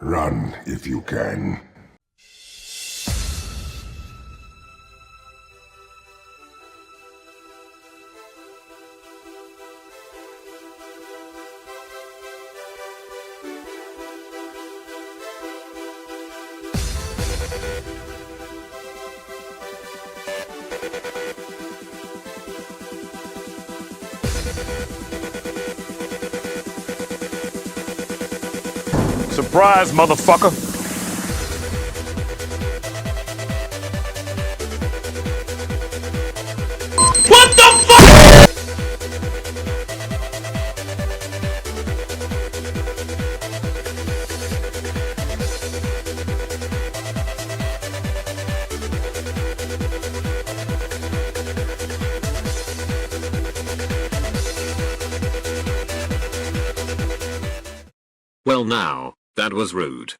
Run if you can. Surprise, motherfucker! What the fuck?! Well now, that was rude.